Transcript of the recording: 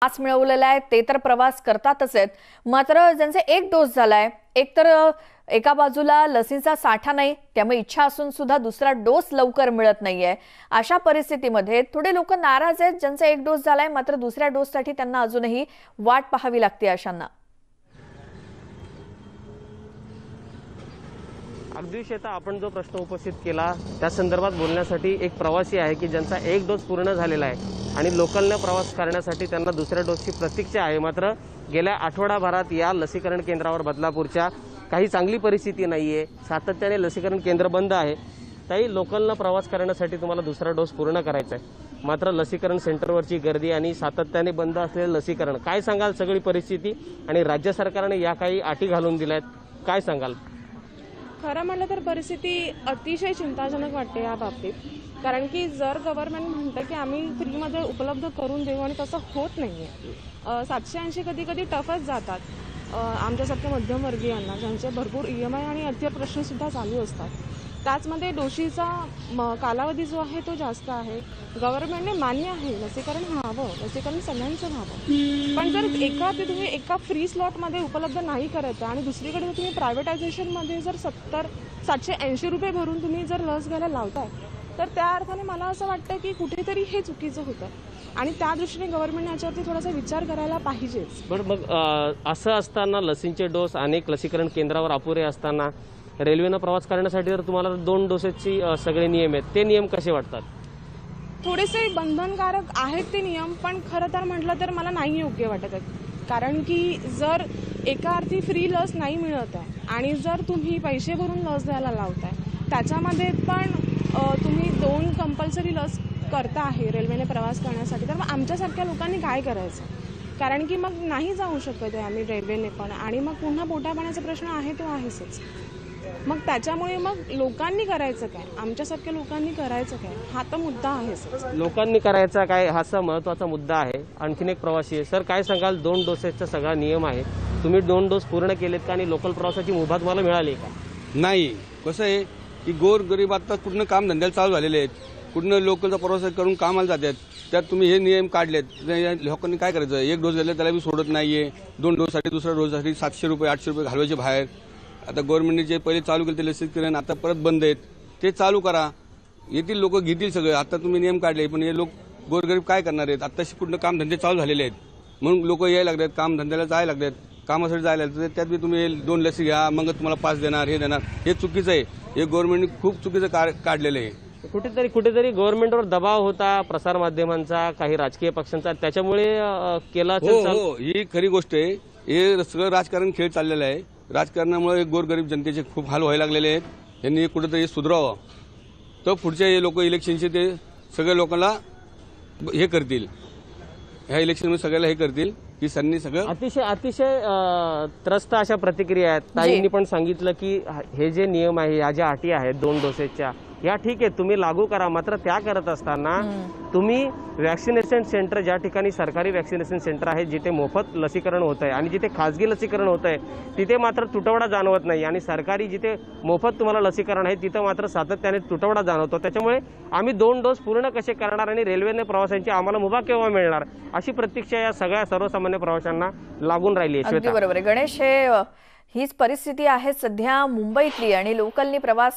Mask मिळवलेला आहे ते तर प्रवास करतातच आहेत, मात्र ज्यांचे एक डोस झालाय, एक तर एका बाजूला लसीचा साठा नाही, त्यामुळे इच्छा असून सुद्धा दुसरा डोस लवकर मिळत नाहीये। अशा परिस्थितीमध्ये थोडे लोक नाराज आहेत ज्यांचा एक डोस झालाय, मात्र दुसऱ्या डोससाठी त्यांना अजूनही वाट पाहावी लागते अशांना। अगदी श्वेता, आपण जो प्रश्न उपस्थित केला त्या संदर्भात बोलण्यासाठी एक प्रवासी आहे की ज्यांचा एक डोस पूर्ण झालेला आहे आणि लोकलने प्रवास करण्यासाठी त्यांना दुसऱ्या डोसची प्रतीक्षा आहे। मात्र गेल्या आठवडाभरात या लसीकरण केंद्रावर बदलापूरच्या काही चांगली परिस्थिती नाहीये, सातत्याने लसीकरण केंद्र बंद आहे। ताई, लोकलने प्रवास करण्यासाठी तुम्हाला दुसरा डोस पूर्ण करायचा आहे, मात्र लसीकरण सेंटरवरची गर्दी आणि सातत्याने बंद असलेले लसीकरण, काय सांगाल सगळी परिस्थिती? आणि राज्य सरकारने या काही अटी घालून दिल्यात, काय सांगाल? खरं म्हटलं तर परिस्थिती अतिशय चिंताजनक वाटते या बाबतीत, कारण की जर गव्हर्नमेंट म्हणतं की आम्ही फ्रीमध्ये उपलब्ध करून देऊ आणि तसं होत नाही आहे। 780 कधी कधी टफच जातात आमच्यासारख्या मध्यमवर्गीयांना, ज्यांचे भरपूर EMI आणि इतर प्रश्नसुद्धा चालू असतात। त्याचमध्ये डोशीचा कालावधी जो आहे तो जास्त आहे। गव्हर्नमेंटने मान्य आहे लसीकरण व्हावं, लसीकरण सगळ्यांचं व्हावं, पण जर तुम्ही एका फ्री स्लॉटमध्ये उपलब्ध नाही करत आणि दुसरीकडे तुम्ही प्रायव्हेटायझेशनमध्ये जर 780 रुपये भरून तुम्ही जर लस घ्यायला लावताय, तर त्या अर्थाने मला असं वाटतं की कुठेतरी हे चुकीचं होतं आणि त्या दृष्टीने गव्हर्नमेंट याच्यावरती थोडासा विचार करायला पाहिजेच। बरं, मग असं असताना लसींचे डोस अनेक लसीकरण केंद्रावर अपुरे असताना रेल्वेनं प्रवास करण्यासाठी जर तुम्हाला 2 डोसेसची सगळे नियम आहेत, ते नियम कसे वाटतात? थोडेसे बंधनकारक आहेत ते नियम, पण खरं तर म्हटलं तर मला नाही योग्य वाटत आहेत। कारण की जर एका अर्थी फ्री लस नाही मिळत आहे आणि जर तुम्ही पैसे भरून लस द्यायला लावताय, त्याच्यामध्ये पण तुम्ही 2 कंपल्सरी लस करता आहे रेल्वेने प्रवास करण्यासाठी, तर मग आमच्यासारख्या लोकांनी काय करायचं? कारण की मग नाही जाऊ शकत आहे आम्ही रेल्वेने पण, आणि मग पुन्हा पोटापाण्याचा प्रश्न आहे तो आहेच। मग त्याच्यामुळे मग लोकांनी करायचं काय, आमच्यासारख्या लोकांनी करायचं काय, हा तर मुद्दा आहेच। लोकांनी करायचा काय हा महत्त्वाचा मुद्दा आहे। आणखीन एक प्रवासी आहे, सर काय सांगाल? 2 डोसेसचा सगळा नियम आहे, तुम्ही 2 डोस पूर्ण केलेत का आणि लोकल प्रवासाची मुभा तुम्हाला मिळाली का? नाही, कसं आहे की गोरगरीब आता कुठनं काम धंद्याला चालू झालेले आहेत, कुठनं लोकलचा प्रवास करून कामाला जातात, त्यात तुम्ही हे नियम काढलेत। लोकांनी काय करायचं? एक डोस झाला त्याला मी सोडत नाहीये, 2 डोससाठी दुसऱ्या डोससाठी 700 रुपये 800 रुपये घालवायचे बाहेर। आता गव्हर्नमेंटने जे पहिले चालू केले ते लसीकरण आता परत बंद आहेत, ते चालू करा, येथील लोक घेतील सगळे। आता तुम्ही नियम काढले, पण हे लोक गोरगरीब काय करणार आहेत? आत्ताशी कुठनं कामधंदे चालू झालेले आहेत, म्हणून लोक यायला लागतात, कामधंद्याला जायला लागतात, कामासाठी जायला लागतात, त्यात बी तुम्ही 2 लसी घ्या मग तुम्हाला पास देणार, हे देणार, हे चुकीचं आहे। हे गव्हर्नमेंटने खूप चुकीचं काढलेलं आहे। कुठेतरी गव्हर्नमेंटवर दबाव होता, प्रसार माध्यमांचा, काही राजकीय पक्षांचा, त्याच्यामुळे केला। हो, ही खरी गोष्ट आहे। हे सगळं राजकारण खेळ चाललेला आहे। राजकारणामुळे गोरगरीब जनतेचे खूप हाल व्हायला लागलेले आहेत। यांनी कुठेतरी सुधारावं, तर पुढच्या हे लोक इलेक्शनचे ते सगळ्या लोकांना हे करतील, ह्या इलेक्शनमध्ये सगळ्याला हे करतील की त्यांनी सगळं अतिशय त्रस्त अशा प्रतिक्रिया आहेत। ताईंनी पण सांगितलं की हे जे नियम आहे, या ज्या अटी आहेत 2 डोसेसच्या, या ठीक आहे तुम्ही लागू करा, मात्र त्या करत असताना तुम्ही वॅक्सिनेशन सेंटर, ज्या ठिकाणी सरकारी वॅक्सिनेशन सेंटर आहे जिथे मोफत लसीकरण होत आहे आणि जिथे खासगी लसीकरण होत आहे, तिथे मात्र तुटवडा जाणवत नाही, आणि सरकारी जिथे मोफत तुम्हाला लसीकरण आहे तिथं मात्र सातत्याने तुटवडा जाणवतो। त्याच्यामुळे आम्ही 2 डोस पूर्ण कसे करणार आणि रेल्वेने प्रवाशांची आम्हाला मुभा केव्हा मिळणार, अशी प्रतीक्षा या सगळ्या सर्वसामान्य प्रवाशांना लागून राहिली आहे। अगदी बरोबर आहे गणेश, हीच परिस्थिती आहे सध्या मुंबईतली, आणि लोकलनी प्रवास